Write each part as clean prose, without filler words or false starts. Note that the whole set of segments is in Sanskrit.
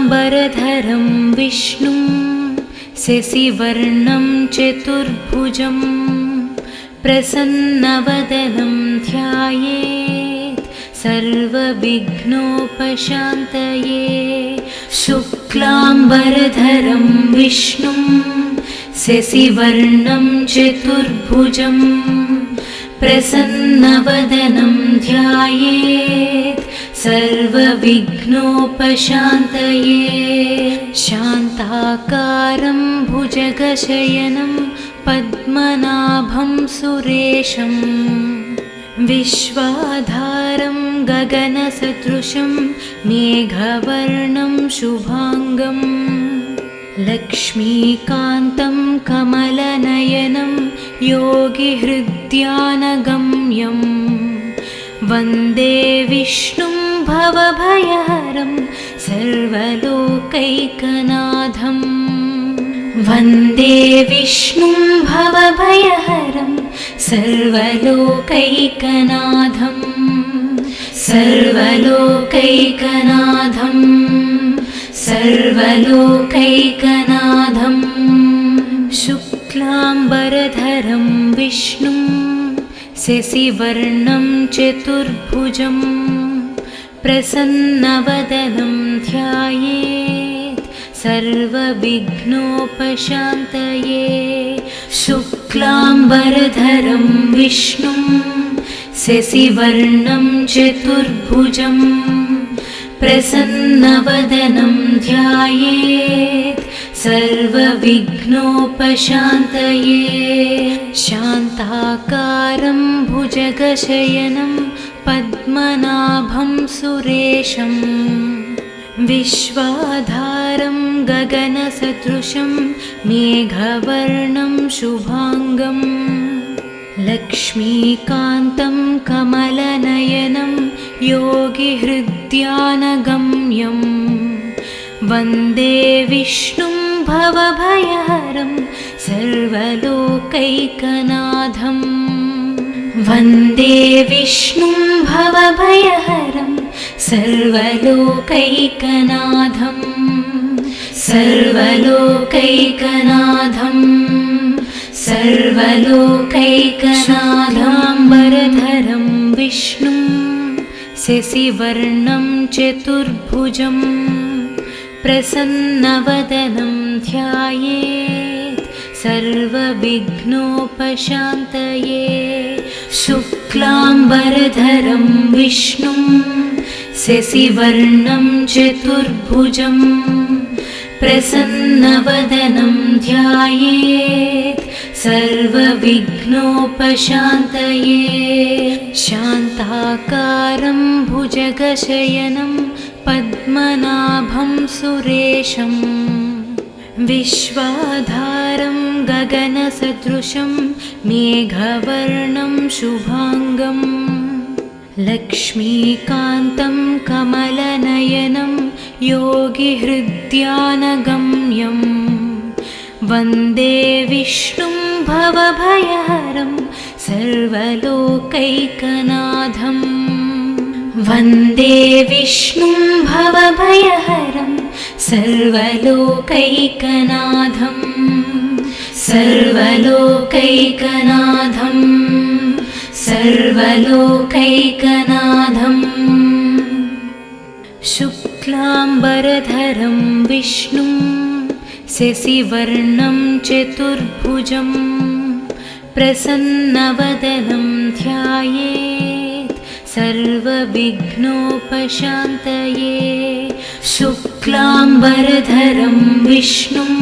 शुक्लाम्बरधरं विष्णुं शशिवर्णं चतुर्भुजं प्रसन्नवदनं ध्यायेत् सर्वविघ्नोपशान्तये। शुक्लाम्बरधरं विष्णुं शशिवर्णं चतुर्भुजं प्रसन्नवदनं ध्यायेत् सर्वविघ्नोपशान्तये। शान्ताकारं भुजगशयनं पद्मनाभं सुरेशं विश्वाधारं गगनसदृशं मेघवर्णं शुभांगं लक्ष्मीकान्तं कमलनयनं योगिहृद्यानगम्यं वन्दे विष्णुं भवभयहरं सर्वलोकैकनाथं। वन्दे विष्णुं भवभयहरं सर्वलोकैकनाथं सर्वलोकैकनाथं सर्वलोकैकनाथं। शुक्लाम्बरधरं विष्णुं शशिवर्णं चतुर्भुजं प्रसन्नवदनं ध्यायेत् सर्वविघ्नोपशान्तये। शुक्लाम्बरधरं विष्णुं शशिवर्णं चतुर्भुजं प्रसन्नवदनं ध्यायेत् सर्वविघ्नोपशान्तये। शान्ताकारं भुजगशयनं पद्मनाभं सुरेशं विश्वाधारं गगनसदृशं मेघवर्णं शुभांगं लक्ष्मीकान्तं कमलनयनं योगिहृद्यानगम्यं वन्दे विष्णुं भवभयहरं सर्वलोकैकनाथं। वन्दे विष्णुं भवभयहरं सर्वलोकैकनाथं सर्वलोकैकनाथं सर्वलोकैकनाथाम्बरधरं विष्णुं शशिवर्णं चतुर्भुजं प्रसन्नवदनं ध्यायेत् सर्वविघ्नोपशान्तये। शुक्लाम्बरधरं विष्णुं शशिवर्णं चतुर्भुजं प्रसन्नवदनं ध्यायेत् सर्वविघ्नोपशान्तये। शान्ताकारं भुजगशयनं पद्मनाभं सुरेशं विश्वाधारं गगनसदृशं मेघवर्णं शुभांगं लक्ष्मीकान्तं कमलनयनं योगिहृद्यानगम्यं वन्दे विष्णुं भवभयहरं सर्वलोकैकनाथं। वन्दे विष्णुं भवभयहरं सर्वलोकैकनाथं सर्वलोकैकनाथं सर्वलोकैकनाथं। शुक्लाम्बरधरं विष्णुं शशिवर्णं चतुर्भुजं प्रसन्नवदनं ध्यायेत् सर्वविघ्नोपशान्तये। शुक्लाम्बरधरं विष्णुं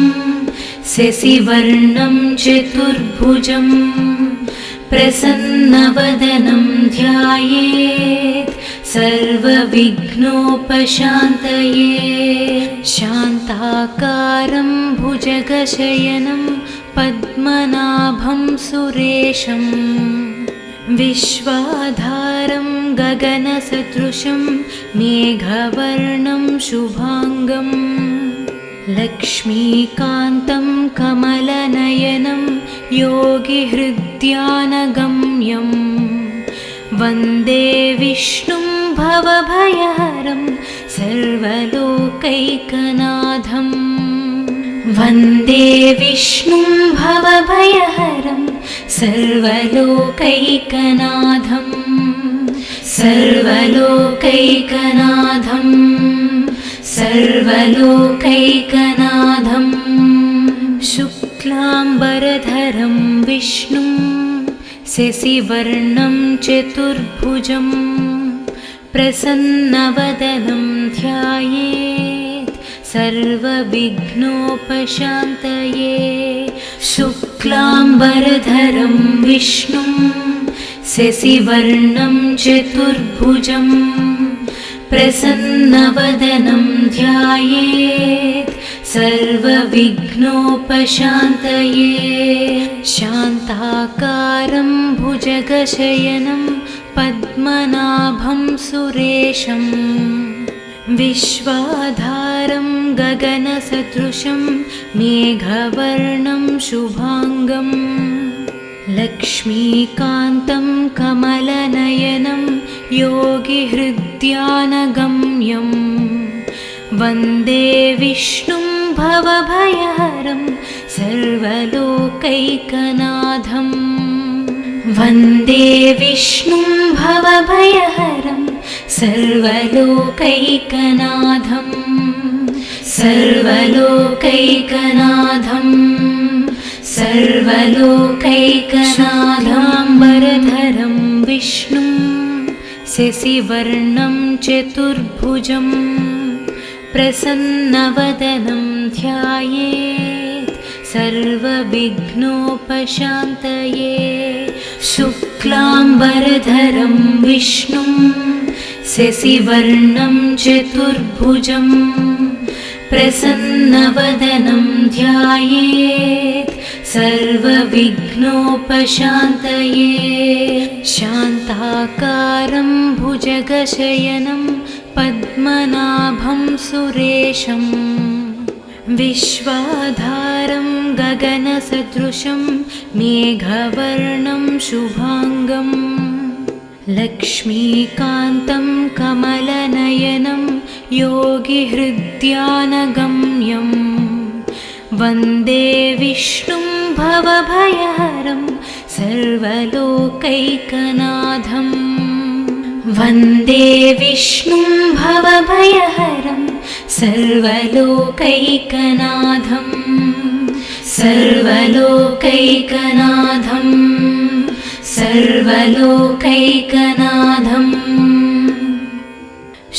शशिवर्णं चतुर्भुजं प्रसन्नवदनं ध्यायेत् सर्वविघ्नोपशान्तये। शान्ताकारं भुजगशयनं पद्मनाभं सुरेशं विश्वाधारं गगनसदृशं मेघवर्णं शुभांगं लक्ष्मीकान्तं कमलनयनं योगिहृद्यानगम्यं वन्दे विष्णुं भवभयहरं सर्वलोकैकनाथं वन्दे विष्णुं भवभयहरं सर्वलोकैकनाथं सर्वलोकैकनाथं सर्वलोकैकनाथं शुक्लाम्बरधरं विष्णुं शशिवर्णं चतुर्भुजं प्रसन्नवदनं ध्यायेत् सर्वविघ्नोपशान्तये शुक्लाम्बरधरं विष्णुं शशिवर्णं चतुर्भुजं प्रसन्नवदनं ध्यायेत् सर्वविघ्नोपशान्तये शान्ताकारं भुजगशयनं पद्मनाभं सुरेशं विश्वाधारं गगनसदृशं मेघवर्णं शुभांगं लक्ष्मीकान्तं कमलनयनं योगिहृद्यानगम्यं वन्दे विष्णुं भवभयहरं सर्वलोकैकनाथं वन्दे विष्णुं भवभयहरं सर्वलोकैकनाथं सर्वलोकैकनाथं सर्वलोकैकनाथाम्बरधरं विष्णुं शशिवर्णं चतुर्भुजं प्रसन्नवदनं ध्यायेत् सर्वविघ्नोपशान्तये शुक्लाम्बरधरं विष्णुं शशिवर्णं चतुर्भुजं प्रसन्नवदनं ध्यायेत् सर्वविघ्नोपशान्तये शान्ताकारं भुजगशयनं पद्मनाभं सुरेशं विश्वाधारं गगनसदृशं मेघवर्णं शुभांगं लक्ष्मीकान्तं कमलनयनं योगिहृद्यानगम्यं वन्दे विष्णुं भवभयहरं सर्वलोकैकनाथं वन्दे विष्णुं भवभयहरं सर्वलोकैकनाथं सर्वलोकैकनाथं सर्वलोकैकनाथं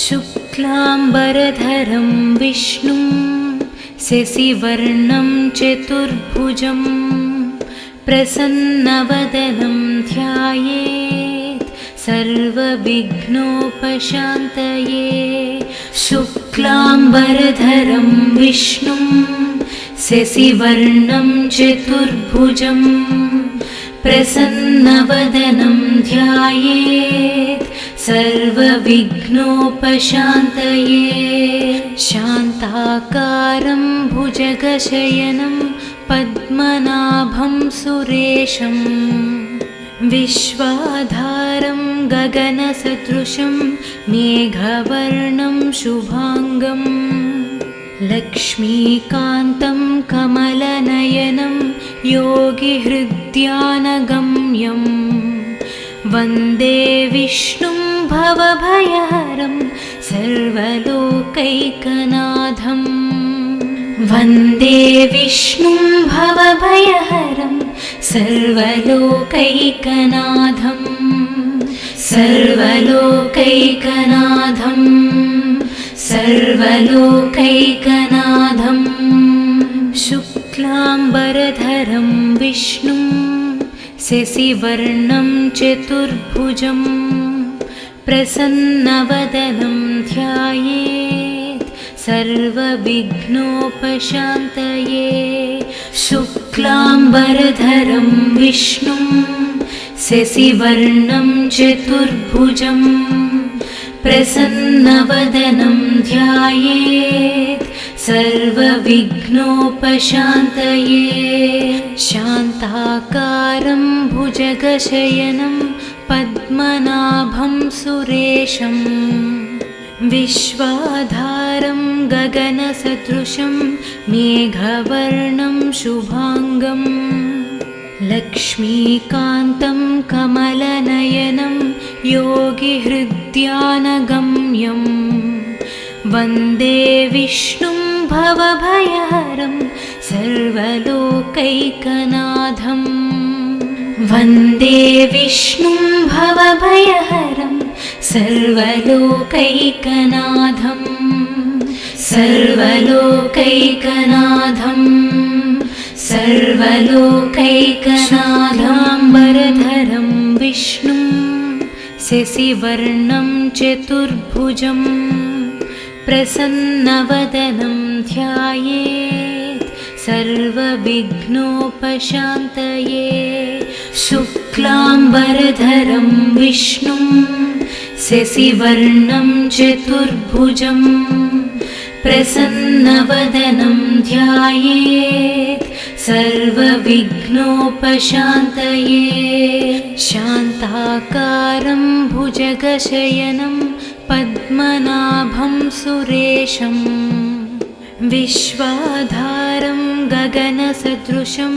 शुक्लाम्बरधरं विष्णुं शशिवर्णं चतुर्भुजं प्रसन्नवदनं ध्यायेत् सर्वविघ्नोपशान्तये शुक्लाम्बरधरं विष्णुं शशिवर्णं चतुर्भुजं प्रसन्नवदनं ध्यायेत् सर्वविघ्नोपशान्तये शान्ताकारं भुजगशयनं पद्मनाभं सुरेशं विश्वाधारं गगनसदृशं मेघवर्णं शुभांगं लक्ष्मीकान्तं कमलनयनं योगिहृद्यानगम्यं वन्दे विष्णुं भवभयहरं सर्वलोकैकनाथं वन्दे विष्णुं भवभयहरं सर्वलोकैकनाथं सर्वलोकैकनाथं सर्वलोकैकनाथं शुक्लाम्बरधरं विष्णुं शशिवर्णं चतुर्भुजं प्रसन्नवदनं ध्यायेत् सर्वविघ्नोपशान्तये शुक्लाम्बरधरं विष्णुं शशिवर्णं चतुर्भुजं प्रसन्नवदनं ध्यायेत् सर्वविघ्नोपशान्तये शान्ताकारं भुजगशयनं पद्मनाभं सुरेशं विश्वाधारं गगनसदृशं मेघवर्णं शुभांगं लक्ष्मीकान्तं कमलनयनं योगिहृद्यानगम्यं वन्दे विष्णुं भवभयहरं सर्वलोकैकनाथं वन्दे विष्णुं भवभयहरं सर्वलोकैकनाथं सर्वलोकैकनाथं सर्वलोकैकनाथाम्बरधरं विष्णुं शशिवर्णं चतुर्भुजं प्रसन्नवदनं ध्यायेत् सर्वविघ्नोपशान्तये शुक्लाम्बरधरं विष्णुं शशिवर्णं चतुर्भुजं प्रसन्नवदनं ध्यायेत् सर्वविघ्नोपशान्तये शान्ताकारं भुजगशयनं पद्मनाभं सुरेशं विश्वाधारं गगनसदृशं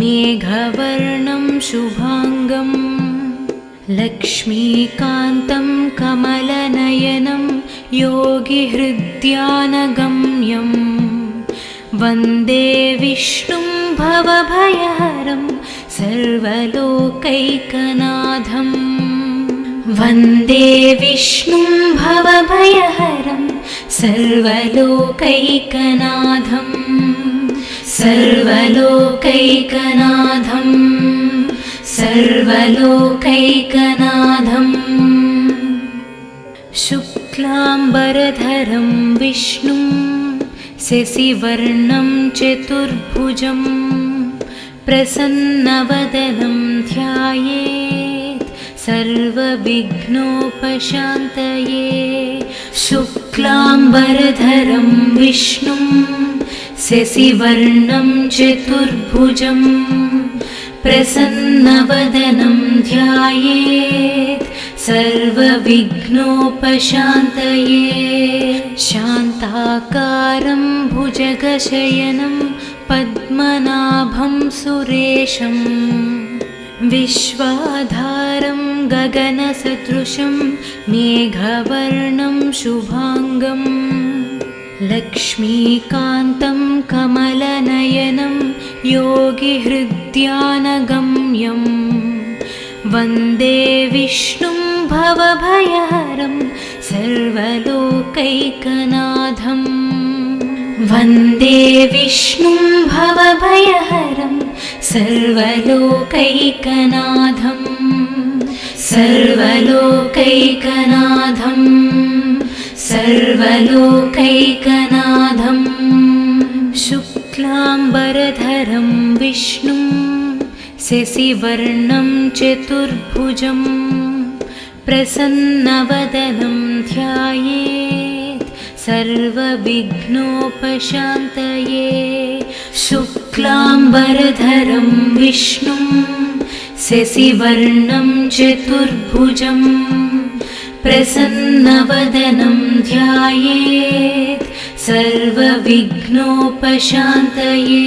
मेघवर्णं शुभांगं लक्ष्मीकान्तं कमलनयनं योगिहृद्यानगम्यं वन्दे विष्णुं भवभयहरं सर्वलोकैकनाथं वन्दे विष्णुं भवभयहरं सर्वलोकैकनाथं सर्वलोकैकनाथं सर्वलोकैकनाथं शुक्लाम्बरधरं विष्णुं शशिवर्णं चतुर्भुजं प्रसन्नवदनं ध्यायेत् सर्वविघ्नोपशान्तये शुक्लाम्बरधरं विष्णुं शशिवर्णं चतुर्भुजं प्रसन्नवदनं ध्यायेत् सर्वविघ्नोपशान्तये शान्ताकारं भुजगशयनं पद्मनाभं सुरेशं विश्वाधारं गगनसदृशं मेघवर्णं शुभांगं लक्ष्मीकान्तं कमलनयनं योगिहृद्यानगम्यं वन्दे विष्णुं भवभयहरं सर्वलोकैकनाथं वन्दे विष्णुं भवभयहरं सर्वलोकैकनाथं सर्वलोकैकनाथं सर्वलोकैकनाथं शुक्लाम्बरधरं विष्णुं शशिवर्णं चतुर्भुजं प्रसन्नवदनं ध्यायेत् सर्वविघ्नोपशान्तये शुक्लाम्बरधरं विष्णुं शशिवर्णं चतुर्भुजं प्रसन्नवदनं ध्यायेत् सर्वविघ्नोपशान्तये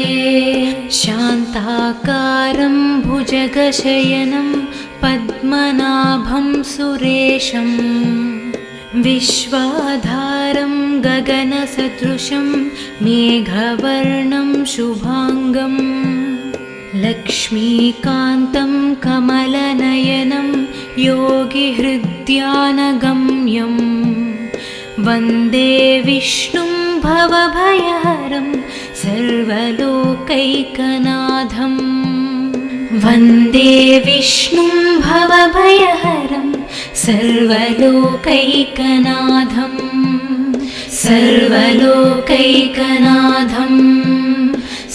शान्ताकारं भुजगशयनं पद्मनाभं सुरेशं विश्वाधारं गगनसदृशं मेघवर्णं शुभांगं लक्ष्मीकान्तं कमलनयनं योगिहृद्यानगम्यं वन्दे विष्णुं भवभयहरं सर्वलोकैकनाथं वन्दे विष्णुं भवभयहरं सर्वलोकैकनाथं सर्वलोकैकनाथं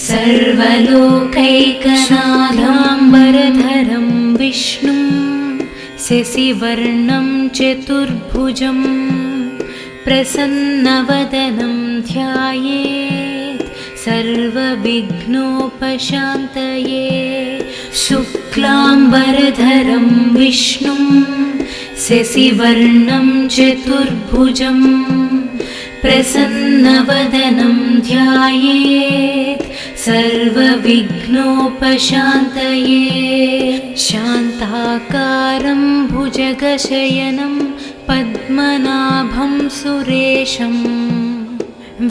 सर्वलोकैकनाथाम्बरधरं विष्णुं शशिवर्णं चतुर्भुजं प्रसन्नवदनं ध्यायेत् सर्वविघ्नोपशान्तये शुक्लाम्बरधरं विष्णुं शशिवर्णं चतुर्भुजं प्रसन्नवदनं ध्यायेत् सर्वविघ्नोपशान्तये शान्ताकारं भुजगशयनं पद्मनाभं सुरेशं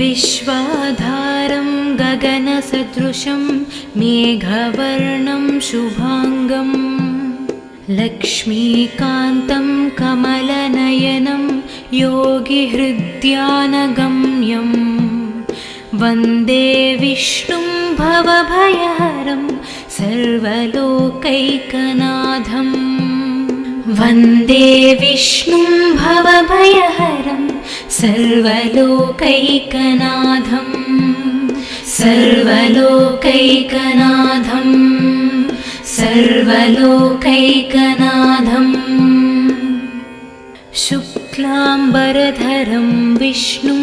विश्वाधारं गगनसदृशं मेघवर्णं शुभाङ्गं लक्ष्मीकान्तं कमलनयनं योगिहृद्यानगम्यं वन्दे विष्णुं भवभयहरं सर्वलोकैकनाथं वन्दे विष्णुं भवभयहरं सर्वलोकैकनाथं सर्वलोकैकनाथं सर्वलोकैकनाथं शुक्लाम्बरधरं विष्णुं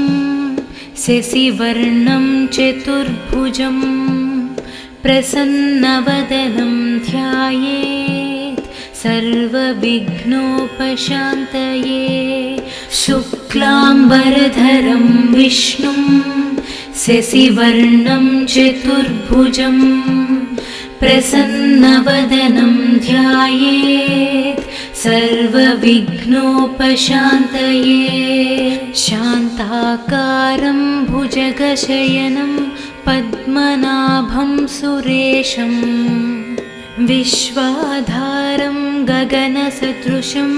शशिवर्णं चतुर्भुजं प्रसन्नवदनं ध्यायेत् सर्वविघ्नोपशान्तये शुक्लाम्बरधरं विष्णुं शशिवर्णं चतुर्भुजं प्रसन्नवदनं ध्यायेत् सर्वविघ्नोपशान्तये शान्ताकारं भुजगशयनं पद्मनाभं सुरेशं विश्वाधारं गगनसदृशं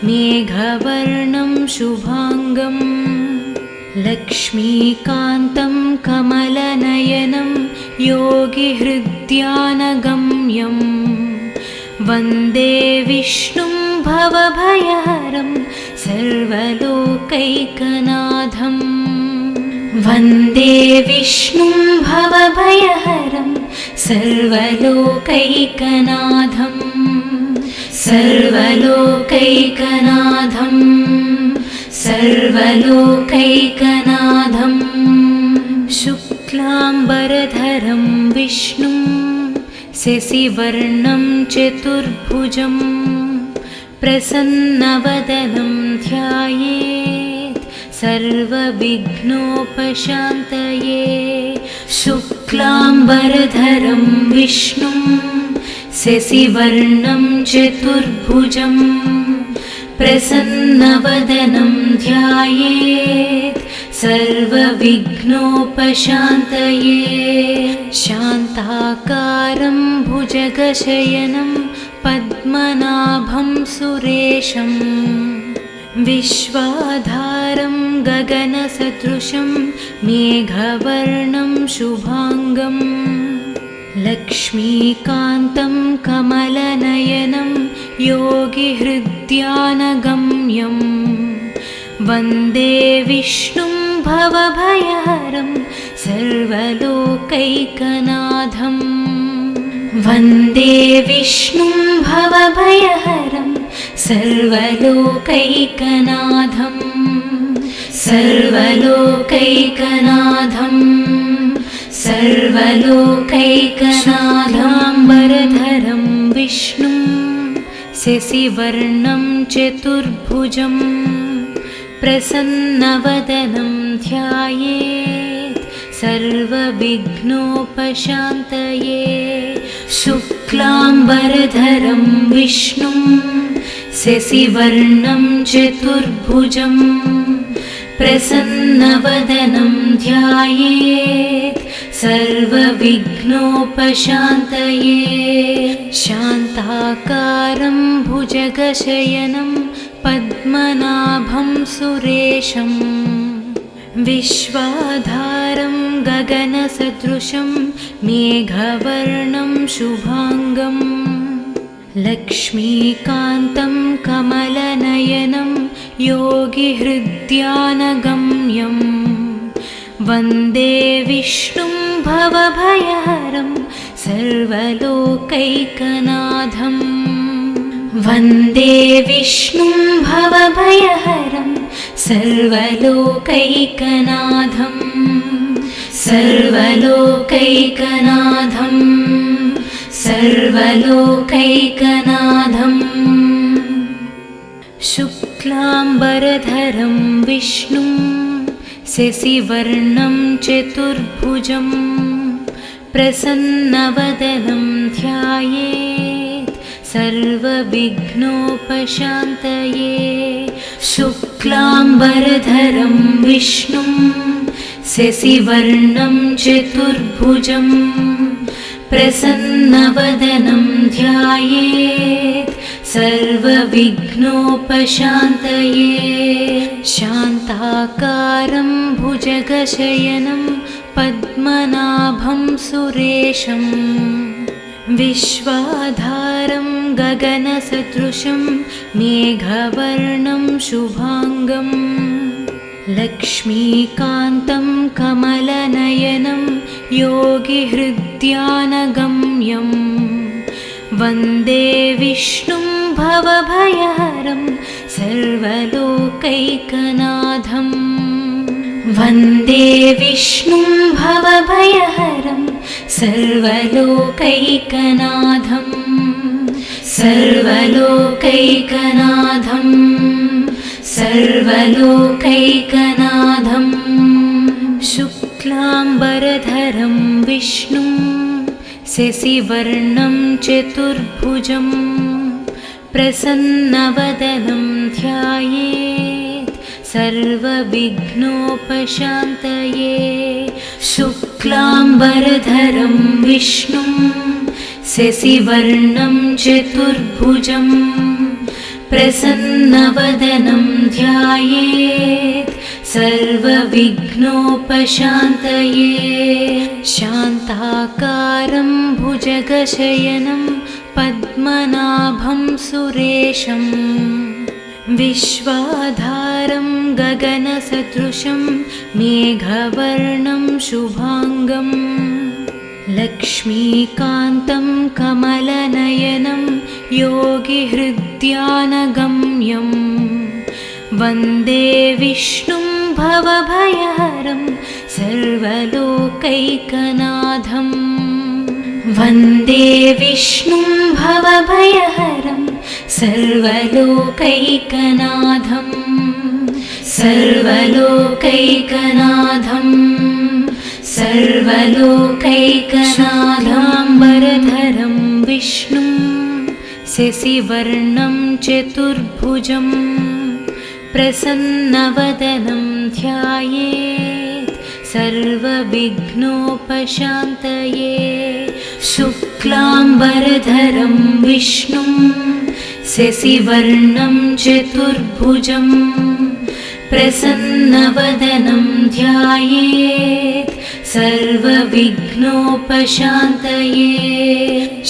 मेघवर्णं शुभाङ्गं लक्ष्मीकान्तं कमलनयनं योगिहृद्यानगम्यं वन्दे विष्णुं भवभयहरं सर्वलोकैकनाथं वन्दे विष्णुं भवभयहरं सर्वलोकैकनाथं सर्वलोकैकनाथं सर्वलोकैकनाथं शुक्लाम्बरधरं विष्णुं शशिवर्णं चतुर्भुजं प्रसन्नवदनं ध्यायेत् सर्वविघ्नोपशान्तये शुक्लाम्बरधरं विष्णुं शशिवर्णं चतुर्भुजं प्रसन्नवदनं ध्यायेत् सर्वविघ्नोपशान्तये शान्ताकारं भुजगशयनं पद्मनाभं सुरेशं विश्वाधारं गगनसदृशं मेघवर्णं शुभाङ्गं लक्ष्मीकान्तं कमलनयनं योगिहृद्यानगम्यं वन्दे विष्णुं भवभयहरं सर्वलोकैकनाथं वन्दे विष्णुं भवभयहरं सर्वलोकैकनाथं सर्वलोकैकनाथं सर्वलोकैकनाथाम्बरधरं विष्णुं शशिवर्णं चतुर्भुजं प्रसन्नवदनं ध्यायेत् सर्वविघ्नोपशान्तये शुक्लाम्बरधरं विष्णुं शशिवर्णं चतुर्भुजं प्रसन्नवदनं ध्यायेत् सर्वविघ्नोपशान्तये शान्ताकारं भुजगशयनं पद्मनाभं सुरेशं विश्वाधारं गगनसदृशं मेघवर्णं शुभाङ्गं लक्ष्मीकान्तं कमलनयनं योगिहृद्यानगम्यं वन्दे विष्णुं भवभयहरं सर्वलोकैकनाथं वन्दे विष्णुं भवभयहरं सर्वलोकैकनाथं सर्वलोकैकनाथं सर्वलोकैकनाथं शुक्लाम्बरधरं विष्णुं शशिवर्णं चतुर्भुजं प्रसन्नवदनं ध्यायेत् सर्वविघ्नोपशान्तये। शुक्लाम्बरधरं विष्णुं शशिवर्णं चतुर्भुजं प्रसन्नवदनं ध्यायेत् सर्वविघ्नोपशान्तये। शान्ताकारं भुजगशयनं पद्मनाभं सुरेशं विश्वाधारं गगनसदृशं मेघवर्णं शुभाङ्गं लक्ष्मीकान्तं कमलनयनं योगिहृद्यानगम्यं वन्दे विष्णुं भवभयहरं सर्वलोकैकनाथं। वन्दे विष्णुं भवभयहरं सर्वलोकैकनाथं सर्वलोकैकनाथं सर्वलोकैकनाथं। शुक्लाम्बरधरं विष्णुं शशिवर्णं चतुर्भुजं प्रसन्नवदनं ध्यायेत् सर्वविघ्नोपशान्तये। शुक्लाम्बरधरं विष्णुं शशिवर्णं चतुर्भुजं प्रसन्नवदनं ध्यायेत् सर्वविघ्नोपशान्तये। शान्ताकारं भुजगशयनं पद्मनाभं सुरेशं विश्वाधारं गगनसदृशं मेघवर्णं शुभाङ्गं लक्ष्मीकान्तं कमलनयनं योगिहृद्यानगम्यं वन्दे विष्णुं भवभयहरं सर्वलोकैकनाथं। वन्दे विष्णुं भवभयहरं सर्वलोकैकनाथं सर्वलोकैकनाथं सर्वलोकैकनाथाम्बरधरं विष्णुं शशिवर्णं चतुर्भुजं प्रसन्नवदनं ध्यायेत् सर्वविघ्नोपशान्तये। शुक्लाम्बरधरं विष्णुं शशिवर्णं चतुर्भुजं प्रसन्नवदनं ध्यायेत् सर्वविघ्नोपशान्तये।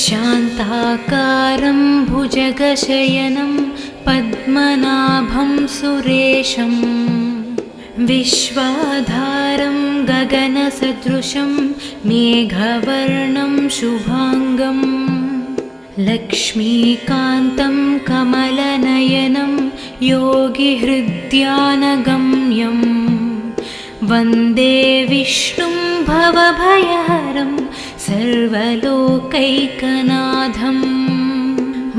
शान्ताकारं भुजगशयनं पद्मनाभं सुरेशं विश्वाधारं गगनसदृशं मेघवर्णं शुभाङ्गं लक्ष्मीकान्तं कमलनयनं योगिहृद्यानगम्यं वन्दे विष्णुं भवभयहरं सर्वलोकैकनाथं।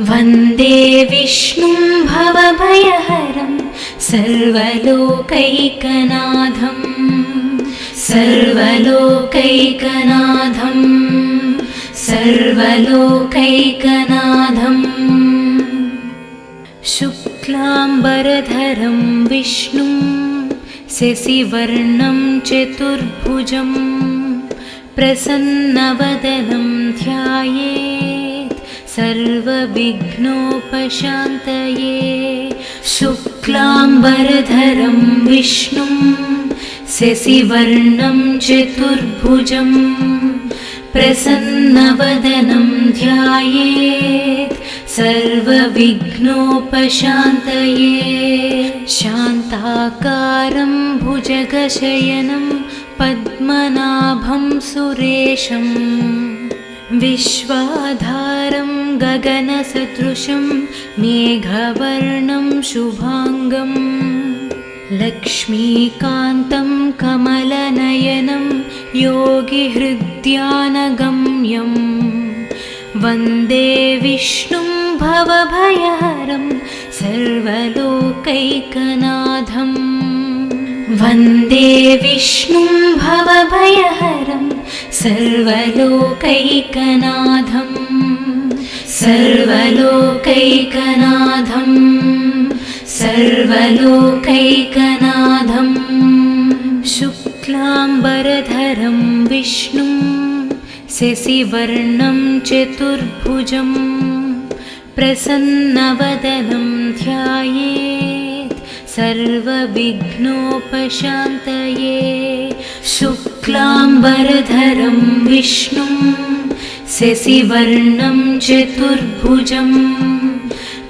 वन्दे विष्णुं भवभयहरं सर्वलोकैकनाथं सर्वलोकैकनाथं सर्वलोकैकनाथं। शुक्लाम्बरधरं विष्णुं शशिवर्णं चतुर्भुजं प्रसन्नवदनं ध्यायेत् सर्वविघ्नोपशान्तये। शुक्लाम्बरधरं विष्णुं शशिवर्णं चतुर्भुजं प्रसन्नवदनं ध्यायेत् सर्वविघ्नोपशान्तये। शान्ताकारं भुजगशयनं पद्मनाभं सुरेशं विश्वाधारं गगनसदृशं मेघवर्णं शुभाङ्गं लक्ष्मीकान्तं कमलनयनं योगिहृद्यानगम्यं वन्दे विष्णुं भवभयहरं सर्वलोकैकनाथं वन्दे विष्णुं भवभयहरं सर्वलोकैकनाथं सर्वलोकैकनाथं सर्वलोकैकनाथं शुक्लाम्बरधरं विष्णुं शशिवर्णं चतुर्भुजं प्रसन्नवदनं ध्यायेत् सर्वविघ्नोपशान्तये शुक्लाम्बरधरं विष्णुं शशिवर्णं चतुर्भुजं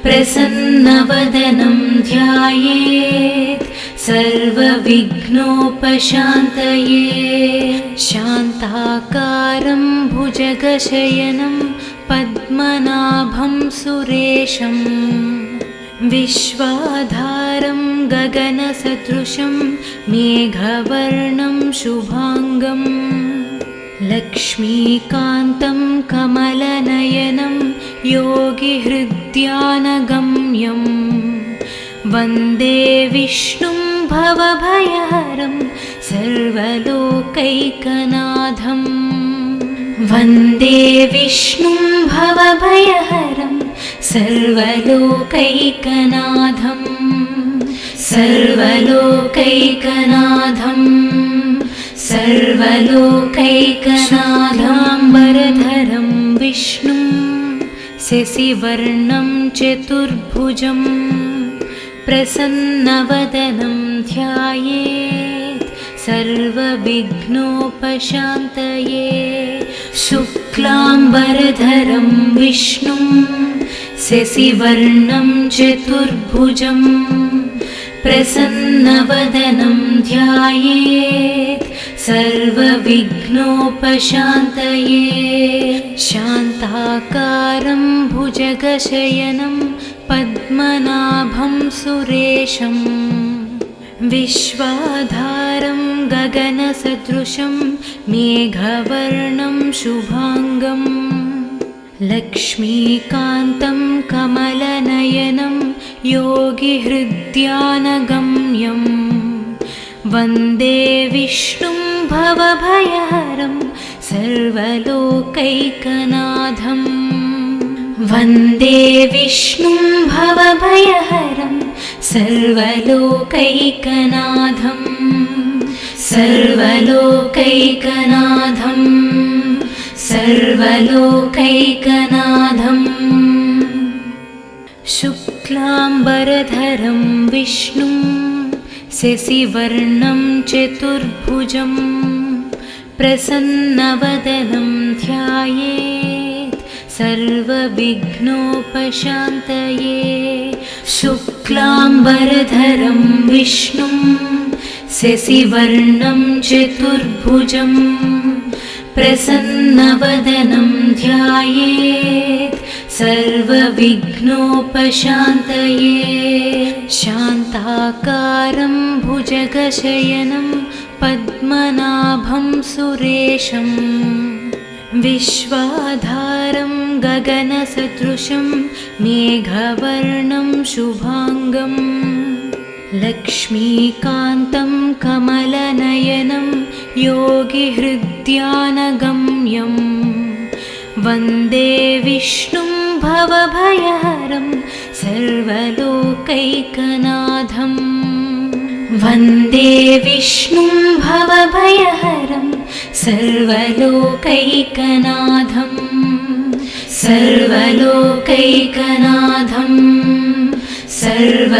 प्रसन्नवदनं ध्यायेत् सर्वविघ्नोपशान्तये शान्ताकारं भुजगशयनं पद्मनाभं सुरेशं विश्वाधारं गगनसदृशं मेघवर्णं शुभाङ्गं लक्ष्मीकान्तं कमलनयनं योगिहृद्यानगम्यं वन्दे विष्णुं भवभयहरं सर्वलोकैकनाथं वन्दे विष्णुं भवभयहरं सर्वलोकैकनाथं सर्वलोकैकनाथं सर्वलोकैकनाथाम्बरधरं विष्णुं शशिवर्णं चतुर्भुजं प्रसन्नवदनं ध्यायेत् सर्वविघ्नोपशान्तये शुक्लाम्बरधरं विष्णुं शशिवर्णं चतुर्भुजं प्रसन्नवदनं ध्यायेत् सर्वविघ्नोपशान्तये शान्ताकारं भुजगशयनं पद्मनाभं सुरेशं विश्वाधारं गगनसदृशं मेघवर्णं शुभाङ्गं लक्ष्मीकान्तं कमलनयनं योगिहृद्यानगम्यं वन्दे विष्णुं भवभयहरं सर्वलोकैकनाथं वन्दे विष्णुं भवभयहरं सर्वलोकैकनाथं सर्वलोकैकनाथं सर्वलोकैकनाथं शुक्लाम्बरधरं विष्णुं शशिवर्णं चतुर्भुजं प्रसन्नवदनं ध्यायेत् सर्वविघ्नोपशान्तये शुक्लाम्बरधरं विष्णुं शशिवर्णं चतुर्भुजं प्रसन्नवदनं ध्यायेत् सर्वविघ्नोपशान्तये शान्ताकारं भुजगशयनं पद्मनाभं सुरेशं विश्वाधारं गगनसदृशं मेघवर्णं शुभाङ्गं लक्ष्मीकान्तं कमलनयनं योगिहृद्यानगम्यं वन्दे विष्णुं भवभयहरं सर्वलोकैकनाथं वन्दे विष्णुं भवभयहरं सर्वलोकैकनाथं सर्वलोकैकनाथं सर्वलोकैकनाथं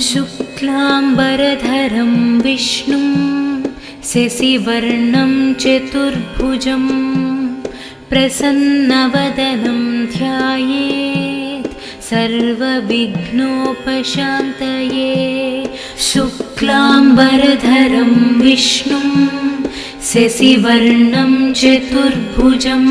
शुक्लाम्बरधरं विष्णुं शशिवर्णं चतुर्भुजं प्रसन्नवदनं ध्यायेत् सर्वविघ्नोपशान्तये शुक्लाम्बरधरं विष्णुं शशिवर्णं चतुर्भुजं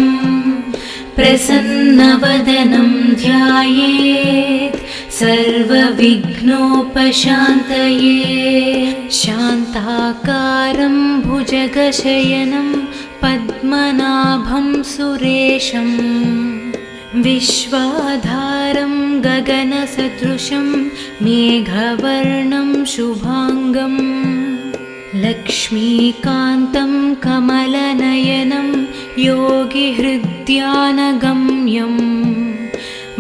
प्रसन्नवदनं ध्यायेत् सर्वविघ्नोपशान्तये शान्ताकारं भुजगशयनं पद्मनाभं सुरेशं विश्वाधारं गगनसदृशं मेघवर्णं शुभांगं लक्ष्मीकान्तं कमलनयनं योगिहृद्यानगम्यं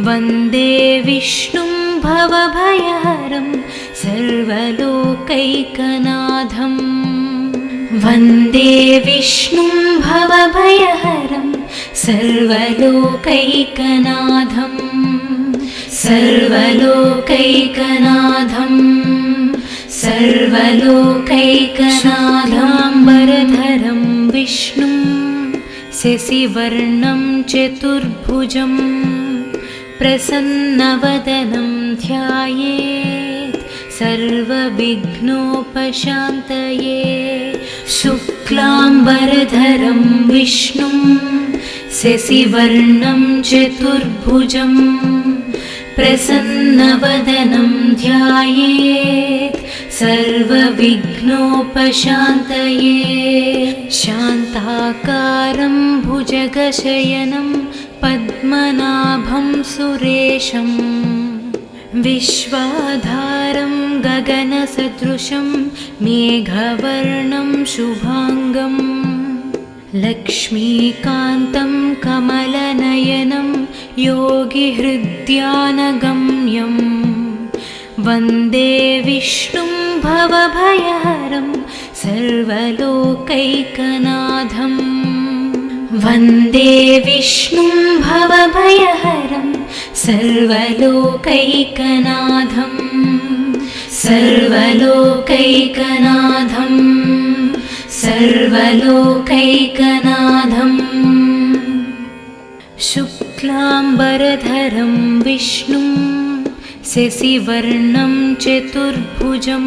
वन्दे विष्णुं भवभयहरं सर्वलोकैकनाथं वन्दे विष्णुं भवभयहरं सर्वलोकैकनाथं सर्वलोकैकनाथं सर्वलोकैकनाथाम्बरधरं विष्णुं शशिवर्णं चतुर्भुजं प्रसन्नवदनं ध्यायेत् सर्वविघ्नोपशान्तये शुक्लाम्बरधरं विष्णुं शशिवर्णं चतुर्भुजं प्रसन्नवदनं ध्यायेत् सर्वविघ्नोपशान्तये शान्ताकारं भुजगशयनं पद्मनाभं सुरेशं विश्वाधारं गगनसदृशं मेघवर्णं शुभांगं लक्ष्मीकान्तं कमलनयनं योगिहृद्यानगम्यं वन्दे विष्णुं भवभयहरं सर्वलोकैकनाथं वन्दे विष्णुं भवभयहरं सर्वलोकैकनाथं सर्वलोकैकनाथं सर्वलोकैकनाथं शुक्लाम्बरधरं विष्णुं शशिवर्णं चतुर्भुजं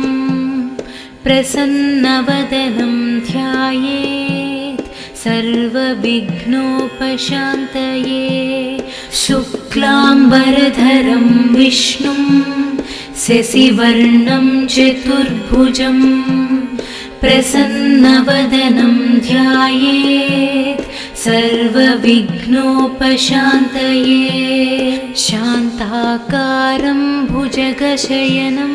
प्रसन्नवदनं ध्यायेत् सर्वविघ्नोपशान्तये शुक्लाम्बरधरं विष्णुं शशिवर्णं चतुर्भुजं प्रसन्नवदनं ध्यायेत् सर्वविघ्नोपशान्तये शान्ताकारं भुजगशयनं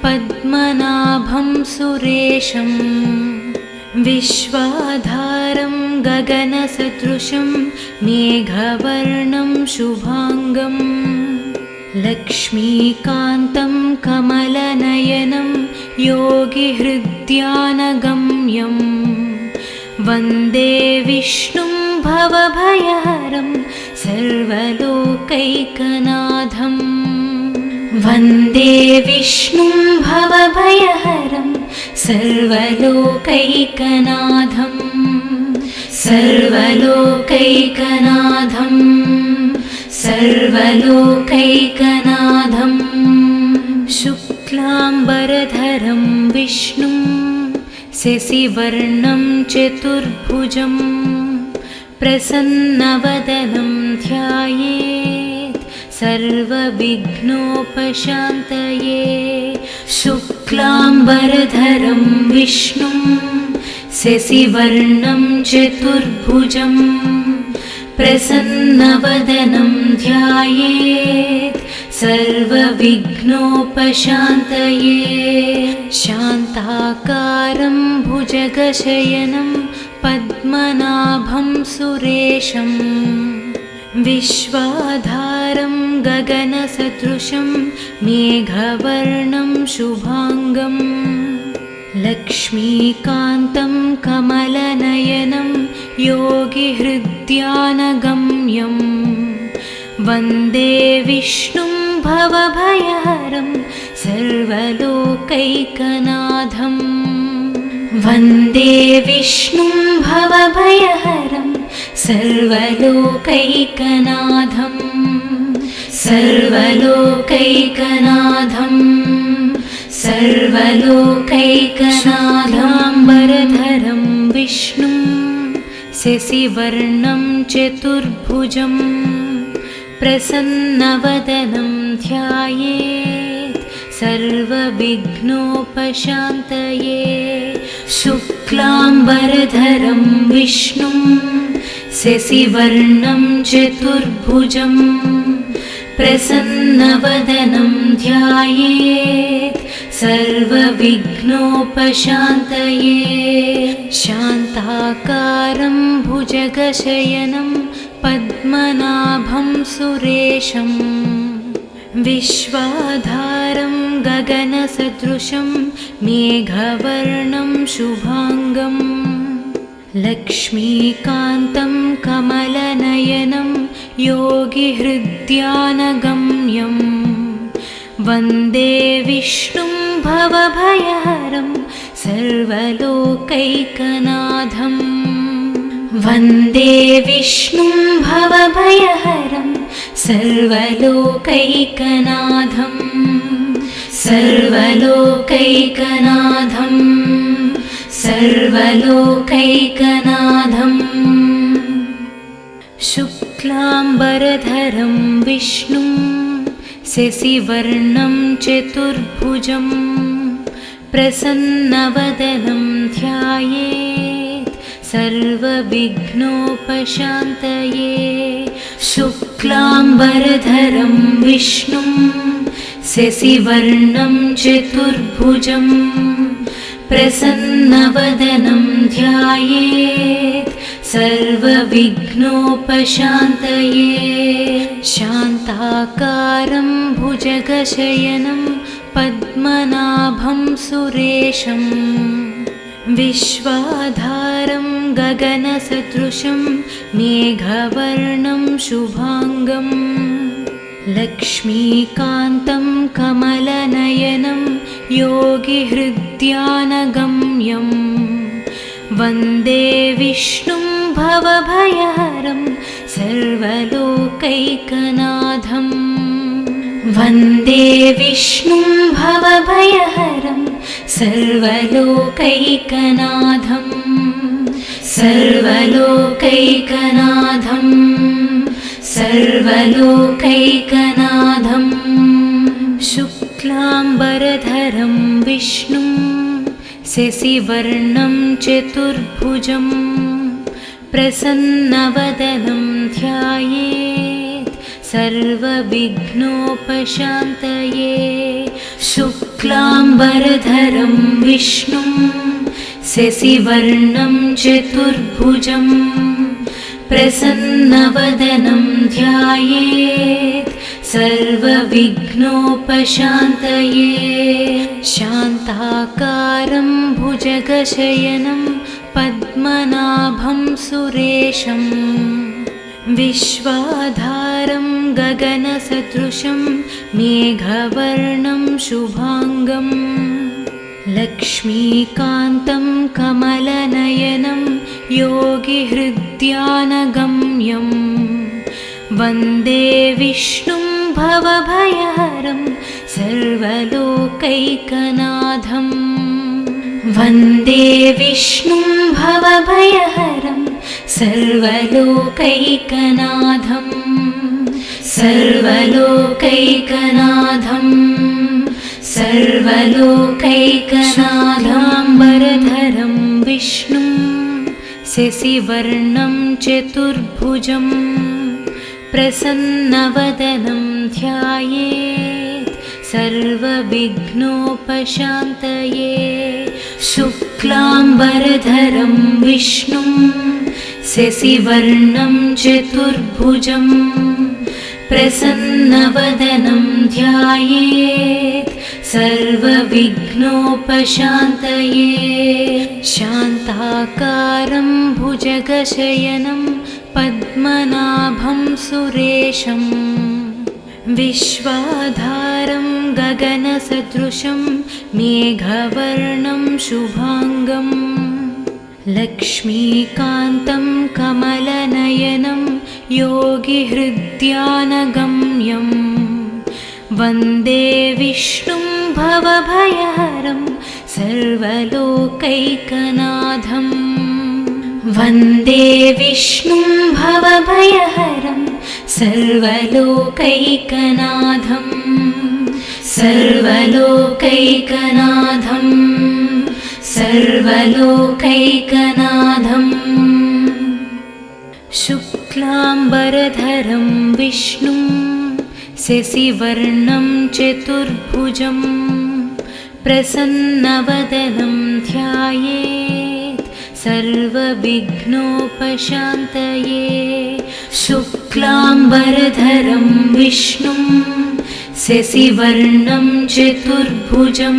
पद्मनाभं सुरेशं विश्वाधारं गगनसदृशं मेघवर्णं शुभांगं लक्ष्मीकान्तं कमलनयनं योगिहृद्यानगम्यं वन्दे विष्णुं भवभयहरं सर्वलोकैकनाथं वन्दे विष्णुं भवभयहरं सर्वलोकैकनाथं सर्वलोकैकनाथं सर्वलोकैकनाथं शुक्लाम्बरधरं विष्णुं शशिवर्णं चतुर्भुजं प्रसन्नवदनं ध्यायेत् सर्वविघ्नोपशान्तये शुक्लाम्बरधरं विष्णुं शशिवर्णं चतुर्भुजं प्रसन्नवदनं ध्यायेत् सर्वविघ्नोपशान्तये शान्ताकारं भुजगशयनं पद्मनाभं सुरेशं विश्वाधारं गगनसदृशं मेघवर्णं शुभांगं लक्ष्मीकान्तं कमलनयनं योगिहृद्यानगम्यं वन्दे विष्णुं भवभयहरं सर्वलोकैकनाथं वन्दे विष्णुं भवभयहरं सर्वलोकैकनाथं सर्वलोकैकनाथं सर्वलोकैकनाथाम्बरधरं विष्णुं शशिवर्णं चतुर्भुजं प्रसन्नवदनं ध्यायेत् सर्वविघ्नोपशान्तये शुक्लाम्बरधरं विष्णुं शशिवर्णं चतुर्भुजं प्रसन्नवदनं ध्यायेत् सर्वविघ्नोपशान्तये शान्ताकारं भुजगशयनं पद्मनाभं सुरेशं विश्वाधारं गगनसदृशं मेघवर्णं शुभाङ्गं लक्ष्मीकान्तं कमलनयनं योगिहृद्यानगम्यं वन्दे विष्णुं भवभयहरं सर्वलोकैकनाथं वन्दे विष्णुं भवभयहरं सर्वलोकैकनाथं सर्वलोकैकनाथं सर्वलोकैकनाथं शुक्लाम्बरधरं विष्णुं शशिवर्णं चतुर्भुजं प्रसन्नवदनं ध्यायेत् सर्वविघ्नोपशान्तये शुक्लाम्बरधरं विष्णुं शशिवर्णं चतुर्भुजं प्रसन्नवदनं ध्यायेत् सर्वविघ्नोपशान्तये शान्ताकारं भुजगशयनं पद्मनाभं सुरेशं विश्वाधारं गगनसदृशं मेघवर्णं शुभाङ्गं लक्ष्मीकान्तं कमलनयनं योगिहृद्यानगम्यं वन्दे विष्णुं भवभयहरं सर्वलोकैकनाथं वन्दे विष्णुं भवभयहरं सर्वलोकैकनाथं सर्वलोकैकनाथं सर्वलोकैकनाथं शुक्लाम्बरधरं विष्णुं शशिवर्णं चतुर्भुजं प्रसन्नवदनं ध्यायेत् सर्वविघ्नोपशान्तये शुक्लाम्बरधरं विष्णुं शशिवर्णं चतुर्भुजं प्रसन्नवदनं ध्यायेत् सर्वविघ्नोपशान्तये शान्ताकारं भुजगशयनं पद्मनाभं सुरेशं विश्वाधारं गगनसदृशं मेघवर्णं शुभाङ्गं लक्ष्मीकान्तं कमलनयनं योगिहृद्यानगम्यं वन्दे विष्णुं भवभयहरं सर्वलोकैकनाथं वन्दे विष्णुं भवभयहरं सर्वलोकैकनाथं सर्वलोकैकनाथं सर्वलोकैकनाथाम्बरधरं विष्णुं शशिवर्णं चतुर्भुजं प्रसन्नवदनं ध्यायेत् सर्वविघ्नोपशान्तये शुक्लाम्बरधरं विष्णुं शशिवर्णं चतुर्भुजं प्रसन्नवदनं ध्यायेत् सर्वविघ्नोपशान्तये शान्ताकारं भुजगशयनं पद्मनाभं सुरेशं विश्वाधारं गगनसदृशं मेघवर्णं शुभाङ्गं लक्ष्मीकान्तं कमलनयनं योगिहृद्यानगम्यं वन्दे विष्णुं भवभयहरं सर्वलोकैकनाथं वन्दे विष्णुं भवभयहरं सर्वलोकैकनाथं सर्वलोकैकनाथं सर्वलोकैकनाथं शुक्लाम्बरधरं विष्णुं शशिवर्णं चतुर्भुजं प्रसन्नवदनं ध्यायेत् सर्वविघ्नोपशान्तये। शुक्लाम्बरधरं विष्णुं शशिवर्णं चतुर्भुजं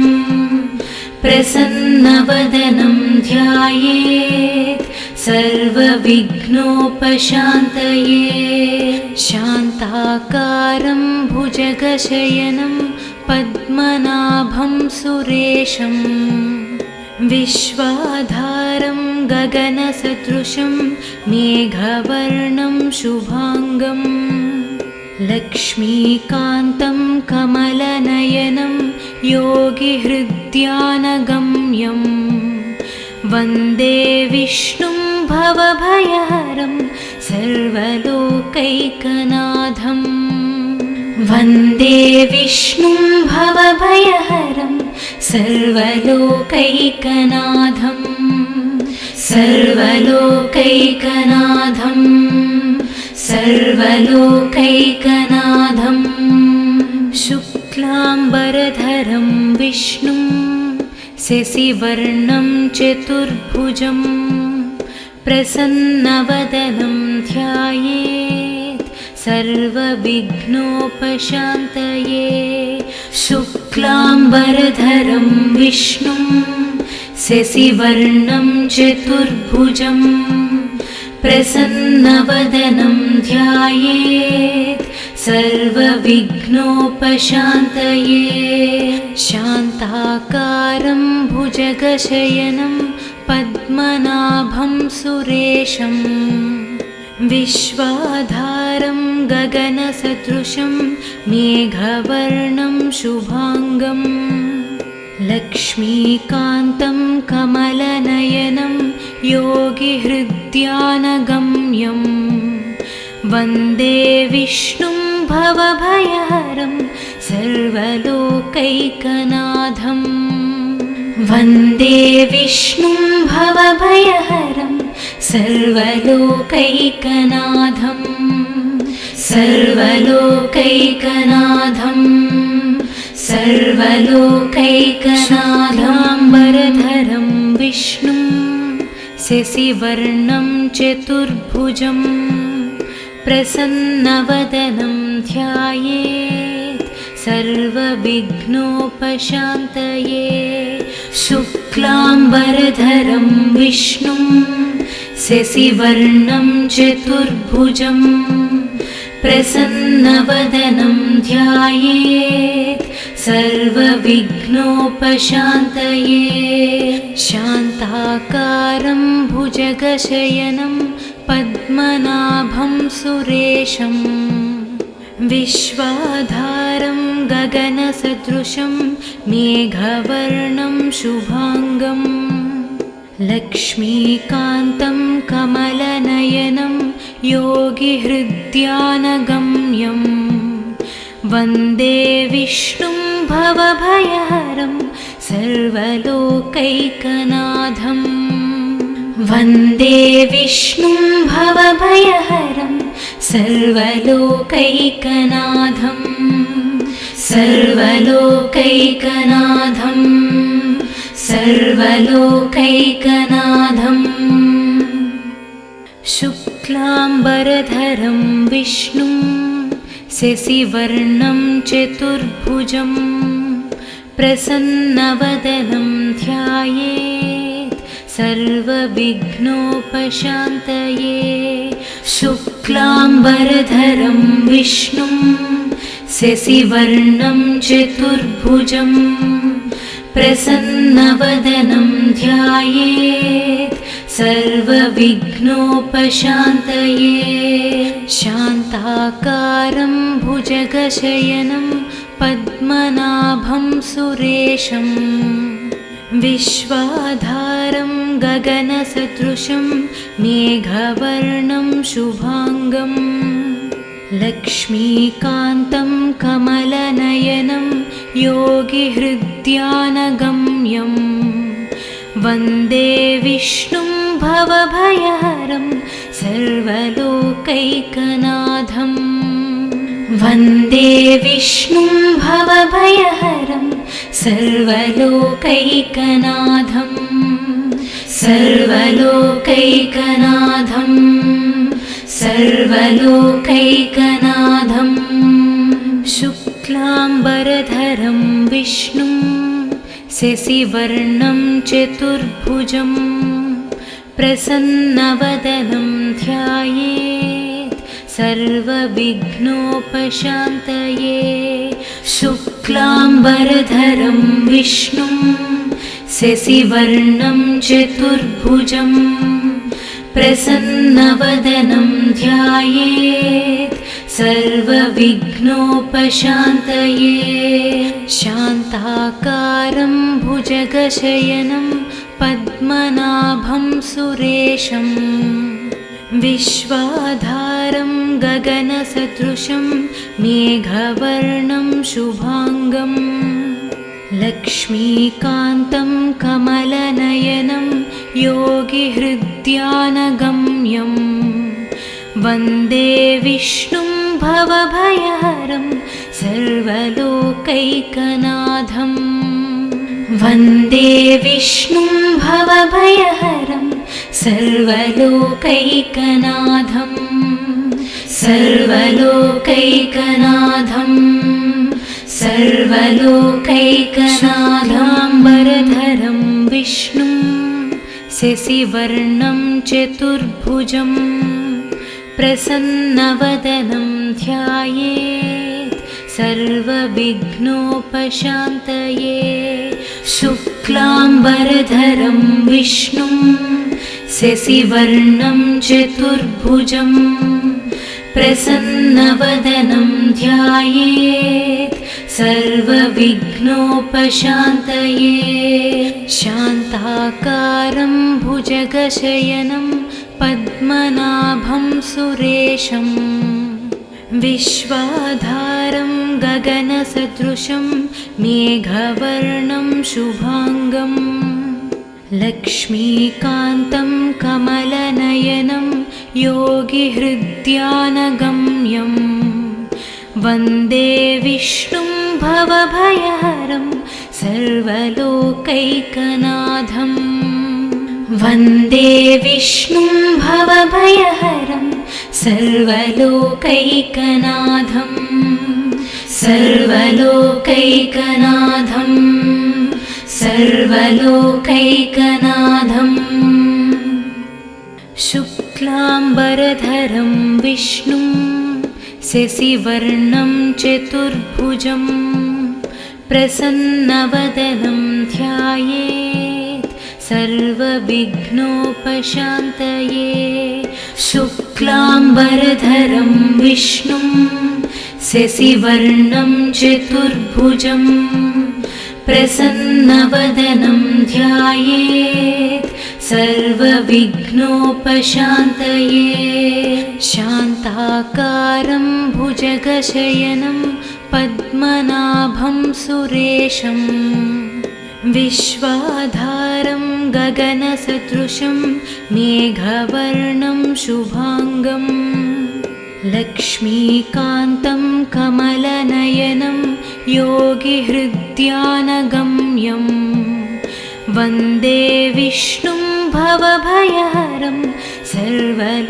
प्रसन्नवदनं ध्यायेत् सर्वविघ्नोपशान्तये। शान्ताकारं भुजगशयनं पद्मनाभं सुरेशं विश्वाधारं गगनसदृशं मेघवर्णं शुभाङ्गं लक्ष्मीकान्तं कमलनयनं योगिहृद्यानगम्यं वन्दे विष्णुं भवभयहरं सर्वलोकैकनाथं। वन्दे विष्णुं भवभयहरं सर्वलोकैकनाथं सर्वलोकैकनाथं सर्वलोकैकनाथं। शुक्लाम्बरधरं विष्णुं शशिवर्णं चतुर्भुजं प्रसन्नवदनं ध्यायेत् सर्वविघ्नोपशान्तये। शुक्लाम्बरधरं विष्णुं शशिवर्णं चतुर्भुजं प्रसन्नवदनं ध्यायेत् सर्वविघ्नोपशान्तये। शान्ताकारं भुजगशयनं पद्मनाभं सुरेशं विश्वाधारं गगनसदृशं मेघवर्णं शुभाङ्गं लक्ष्मीकान्तं कमलनयनं योगिहृद्यानगम्यं वन्दे विष्णुं भवभयहरं सर्वलोकैकनाथं। वन्दे विष्णुं भवभयहरं सर्वलोकैकनाथं सर्वलोकैकनाथं सर्वलोकैकनाथाम्बरधरं विष्णुं शशिवर्णं चतुर्भुजं प्रसन्नवदनं ध्यायेत् सर्वविघ्नोपशान्तये। शुक्लाम्बरधरं विष्णुं शशिवर्णं चतुर्भुजं प्रसन्नवदनं ध्यायेत् सर्वविघ्नोपशान्तये। शान्ताकारं भुजगशयनं पद्मनाभं सुरेशं विश्वाधारं गगनसदृशं मेघवर्णं शुभाङ्गं लक्ष्मीकान्तं कमलनयनं योगिहृद्यानगम्यं वन्दे विष्णुं भवभयहरं सर्वलोकैकनाथं। वन्दे विष्णुं भवभयहरं सर्वलोकैकनाथं सर्वलोकैकनाथं सर्वलोकैकनाथं। शुक्लाम्बरधरं विष्णुं शशिवर्णं चतुर्भुजं प्रसन्नवदनं ध्यायेत् सर्वविघ्नोपशान्तये। शुक्लाम्बरधरं विष्णुं शशिवर्णं चतुर्भुजं प्रसन्नवदनं ध्यायेत् सर्वविघ्नोपशान्तये। शान्ताकारं भुजगशयनं पद्मनाभं सुरेशं विश्वाधारं गगनसदृशं मेघवर्णं शुभाङ्गं लक्ष्मीकान्तं कमलनयनं योगिहृद्यानगम्यं वन्दे विष्णुं भवभयहरं सर्वलोकैकनाथं वन्दे विष्णुं भवभयहरं सर्वलोकैकनाथं सर्वलोकैकनाथं सर्वलोकैकनाथं शुक्लाम्बरधरं विष्णुं शशिवर्णं चतुर्भुजं प्रसन्नवदनं ध्यायेत् सर्वविघ्नोपशान्तये शुक्लाम्बरधरं विष्णुं शशिवर्णं चतुर्भुजं प्रसन्नवदनं ध्यायेत् सर्वविघ्नोपशान्तये शान्ताकारं भुजगशयनं पद्मनाभं सुरेशं विश्वाधारं गगनसदृशं मेघवर्णं शुभाङ्गं लक्ष्मीकान्तं कमलनयनं योगिहृद्यानगम्यं वन्दे विष्णुं भवभयहरं सर्वलोकैकनाथं वन्दे विष्णुं भवभयहरं सर्वलोकैकनाथं सर्वलोकैकनाथं सर्वलोकैकनाथाम्बरधरं विष्णुं शशिवर्णं चतुर्भुजं प्रसन्नवदनं ध्यायेत् सर्वविघ्नोपशान्तये शुक्लाम्बरधरं विष्णुं शशिवर्णं चतुर्भुजं प्रसन्नवदनं ध्यायेत् सर्वविघ्नोपशान्तये शान्ताकारं भुजगशयनं पद्मनाभं सुरेशं विश्वाधारं गगनसदृशं मेघवर्णं शुभाङ्गं लक्ष्मीकान्तं कमलनयनं योगिहृद्यानगम्यं वन्दे विष्णुं भवभयहरं सर्वलोकैकनाथं वन्दे विष्णुं भवभयहरं सर्वलोकैकनाथं सर्वलोकैकनाथं सर्वलोकैकनाथं शुक्लाम्बरधरं विष्णुं शशिवर्णं चतुर्भुजं प्रसन्नवदनं ध्यायेत् सर्वविघ्नोपशान्तये शुक्लाम्बरधरं विष्णुं शशिवर्णं चतुर्भुजं प्रसन्नवदनं ध्यायेत् सर्वविघ्नोपशान्तये शान्ताकारं भुजगशयनं पद्मनाभं सुरेशं विश्वाधारं गगनसदृशं मेघवर्णं शुभाङ्गं लक्ष्मीकान्तं कमलनयनं योगिहृद्यानगम्यं वन्दे विष्णुं भवभयहरं सर्वलोकैकनाथं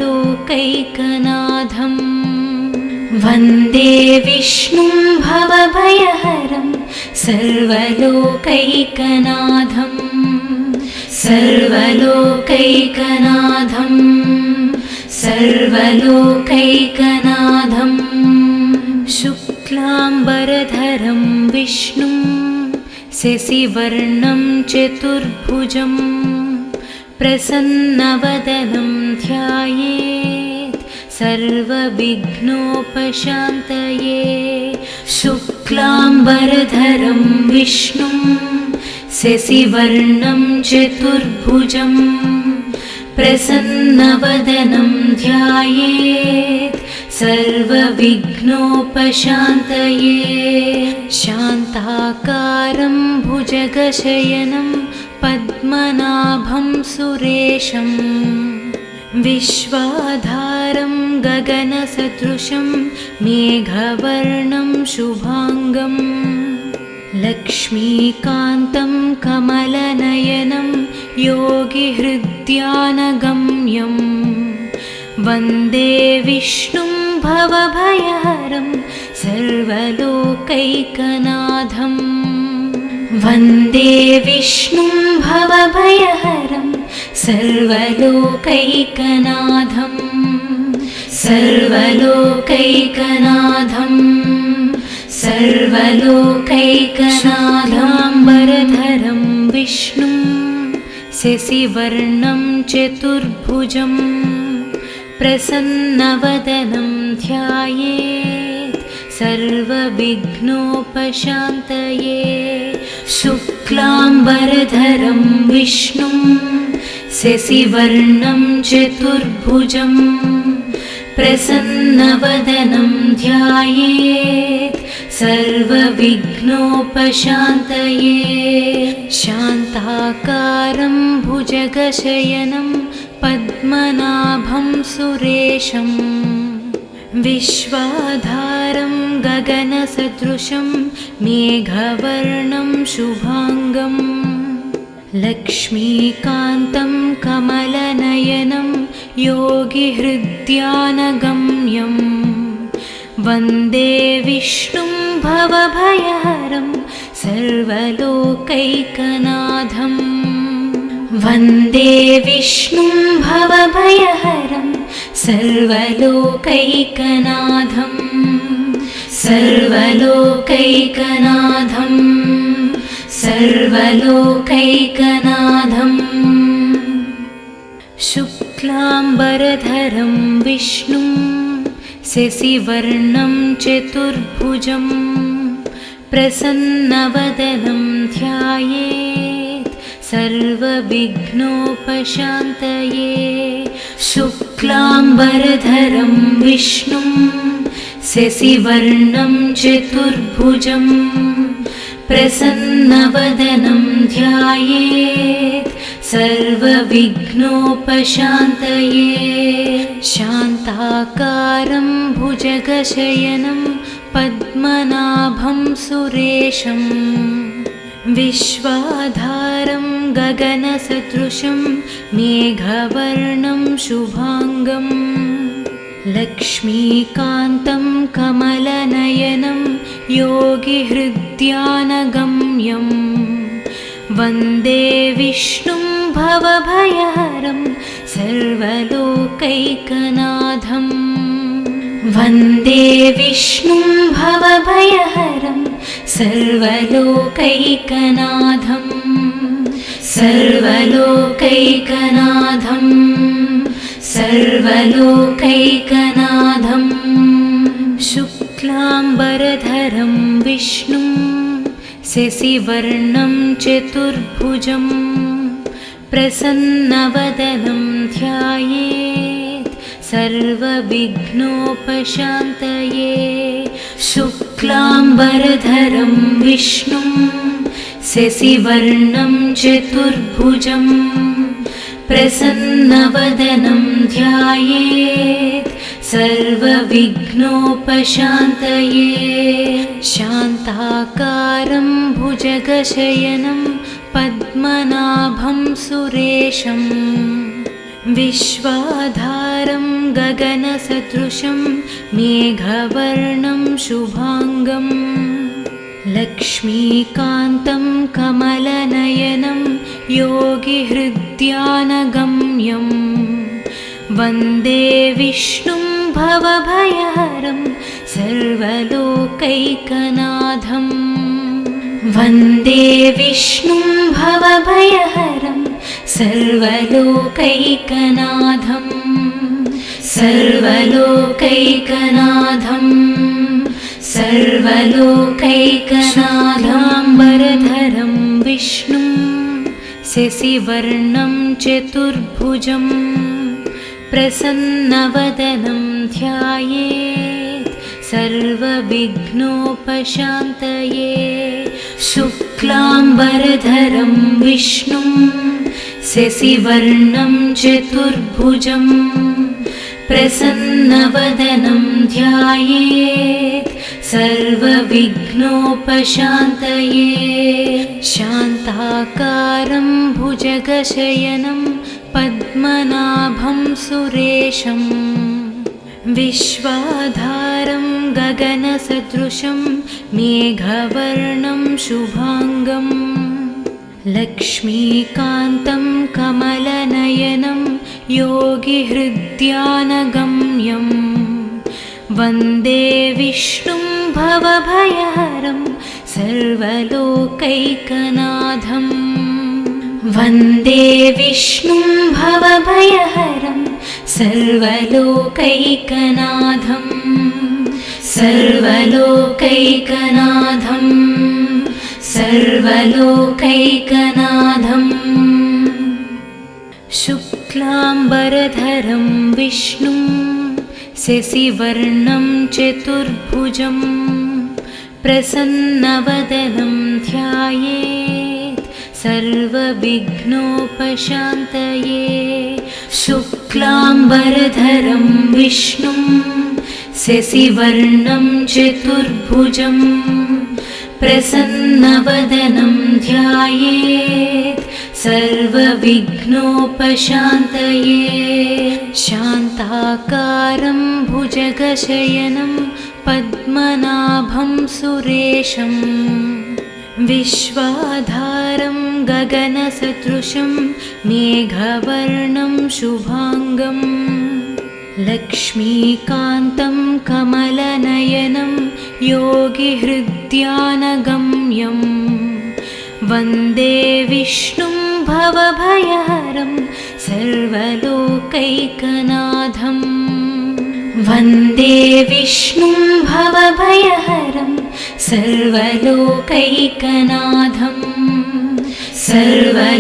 वन्दे विष्णुं भवभयहरं सर्वलोकैकनाथं सर्वलोकैकनाथं सर्वलोकैकनाथं शुक्लाम्बरधरं विष्णुं शशिवर्णं चतुर्भुजं प्रसन्नवदनं ध्यायेत् सर्वविघ्नोपशान्तये शुक्लाम्बरधरं विष्णुं शशिवर्णं चतुर्भुजं प्रसन्नवदनं ध्यायेत् सर्वविघ्नोपशान्तये शान्ताकारं भुजगशयनं पद्मनाभं सुरेशं विश्वाधारं गगनसदृशं मेघवर्णं शुभांगं लक्ष्मीकान्तं कमलनयनं योगिहृद्यानगम्यं वन्दे विष्णुं भवभयहरं सर्वलोकैकनाथं वन्दे विष्णुं भवभयहरं सर्वलोकैकनाथं सर्वलोकैकनाथं सर्वलोकैकनाथाम्बरधरं विष्णुं शशिवर्णं चतुर्भुजं प्रसन्नवदनं ध्यायेत् सर्वविघ्नोपशान्तये शुक्लाम्बरधरं विष्णुं शशिवर्णं चतुर्भुजं प्रसन्नवदनं ध्यायेत् सर्वविघ्नोपशान्तये शान्ताकारं भुजगशयनं पद्मनाभं सुरेशं विश्वाधारं गगनसदृशं मेघवर्णं शुभांगं लक्ष्मीकान्तं कमलनयनं योगिहृद्यानगम्यं वन्दे विष्णुं भवभयहरं सर्वलोकैकनाथं वन्दे विष्णुं भवभयहरं सर्वलोकैकनाथं सर्वलोकैकनाथं सर्वलोकैकनाथं शुक्लाम्बरधरं विष्णुं शशिवर्णं चतुर्भुजं प्रसन्नवदनं ध्यायेत् सर्वविघ्नोपशान्तये शुक्लाम्बरधरं विष्णुं शशिवर्णं चतुर्भुजं प्रसन्नवदनं ध्यायेत् सर्वविघ्नोपशान्तये शान्ताकारं भुजगशयनं पद्मनाभं सुरेशं विश्वाधारं गगनसदृशं मेघवर्णं शुभांगं लक्ष्मीकान्तं कमलनयनं योगिहृद्यानगम्यं वन्दे विष्णुं भवभयहरं सर्वलोकैकनाथं वन्दे विष्णुं भवभयहरं सर्वलोकैकनाथं सर्वलोकैकनाथं सर्वलोकैकनाथं शुक्लाम्बरधरं विष्णुं शशिवर्णं चतुर्भुजं प्रसन्नवदनं ध्यायेत् सर्वविघ्नोपशान्तये शुक्लाम्बरधरं विष्णुं शशिवर्णं चतुर्भुजं प्रसन्नवदनं ध्यायेत् सर्वविघ्नोपशान्तये शान्ताकारं भुजगशयनं पद्मनाभं सुरेशं विश्वाधारं गगनसदृशं मेघवर्णं शुभांगं लक्ष्मीकान्तं कमलनयनं योगिहृद्यानगम्यं वन्दे विष्णुं भवभयहरं सर्वलोकैकनाथं वन्दे विष्णुं भवभयहरं सर्वलोकैकनाथं सर्वलोकैकनाथं सर्वलोकैकनाथाम्बरधरं विष्णुं शशिवर्णं चतुर्भुजं प्रसन्नवदनं ध्यायेत् सर्वविघ्नोपशान्तये शुक्लाम्बरधरं विष्णुं शशिवर्णं चतुर्भुजं प्रसन्नवदनं ध्यायेत् सर्वविघ्नोपशान्तये शान्ताकारं भुजगशयनं पद्मनाभं सुरेशं विश्वाधारं गगनसदृशं मेघवर्णं शुभाङ्गं लक्ष्मीकान्तं कमलनयनं योगिहृद्यानगम्यं वन्दे विष्णुं भवभयहरं सर्वलोकैकनाथं वन्दे विष्णुं भवभयहरं सर्वलोकैकनाथं सर्वलोकैकनाथं सर्वलोकैकनाथं शुक्लाम्बरधरं विष्णुं शशिवर्णं चतुर्भुजं प्रसन्नवदनं ध्यायेत् सर्वविघ्नोपशान्तये शुक्लाम्बरधरं विष्णुं शशिवर्णं चतुर्भुजं प्रसन्नवदनं ध्यायेत् सर्वविघ्नोपशान्तये शान्ताकारं भुजगशयनं पद्मनाभं सुरेशं विश्वाधारं गगनसदृशं मेघवर्णं शुभाङ्गं लक्ष्मीकान्तं कमलनयनं योगिहृद्यानगम्यं वन्दे विष्णुं भवभयहरं सर्वलोकैकनाथं वन्दे विष्णुं भवभयहरं सर्वलोकैकनाथं सर्वलोकैकनाथं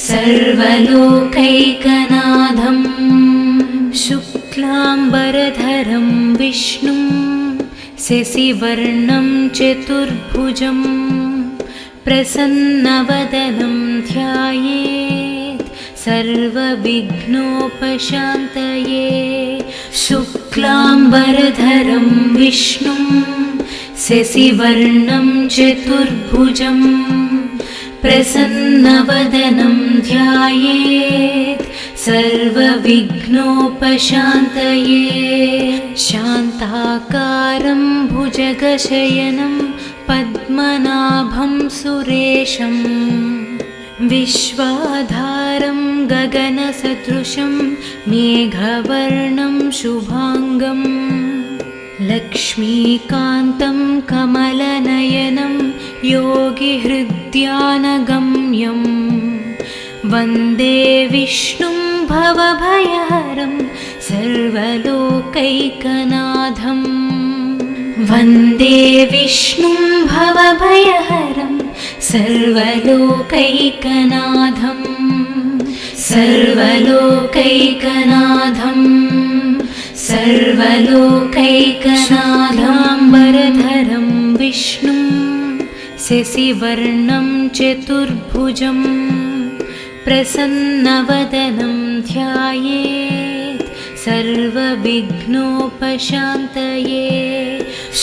सर्वलोकैकनाथं शुक्लाम्बरधरं विष्णुं शशिवर्णं चतुर्भुजं प्रसन्नवदनं ध्यायेत् सर्वविघ्नोपशान्तये शुक्लाम्बरधरं विष्णुं शशिवर्णं चतुर्भुजं प्रसन्नवदनं ध्यायेत् सर्वविघ्नोपशान्तये शान्ताकारं भुजगशयनं पद्मनाभं सुरेशं विश्वाधारं गगनसदृशं मेघवर्णं शुभाङ्गं लक्ष्मीकान्तं कमलनयनं योगिहृद्यानगम्यं वन्दे विष्णुं भवभयहरं सर्वलोकैकनाथं वन्दे विष्णुं भवभयहरं सर्वलोकैकनाथं सर्वलोकैकनाथं सर्वलोकैकनाथाम्बरधरं विष्णुं शशिवर्णं चतुर्भुजं प्रसन्नवदनं ध्यायेत् सर्वविघ्नोपशान्तये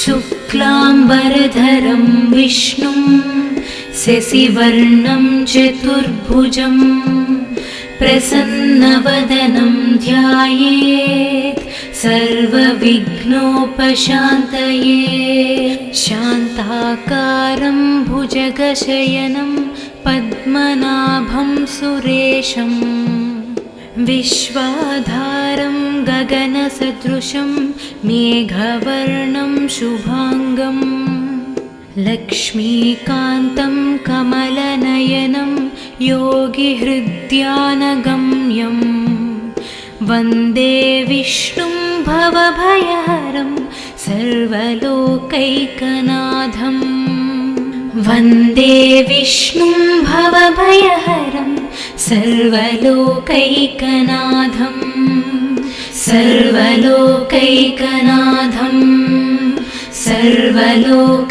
शुक्लाम्बरधरं विष्णुं शशिवर्णं चतुर्भुजं प्रसन्नवदनं ध्यायेत् सर्वविघ्नोपशान्तये शान्ताकारं भुजगशयनं पद्मनाभं सुरेशं विश्वाधारं गगनसदृशं मेघवर्णं शुभाङ्गं लक्ष्मीकान्तं कमलनयनं योगिहृद्यानगम्यं वन्दे विष्णुं भवभयहरं सर्वलोकैकनाथं वन्दे विष्णुं भवभयहरं सर्वलोकैकनाथं सर्वलोकैकनाथं सर्वलोकैकनाथं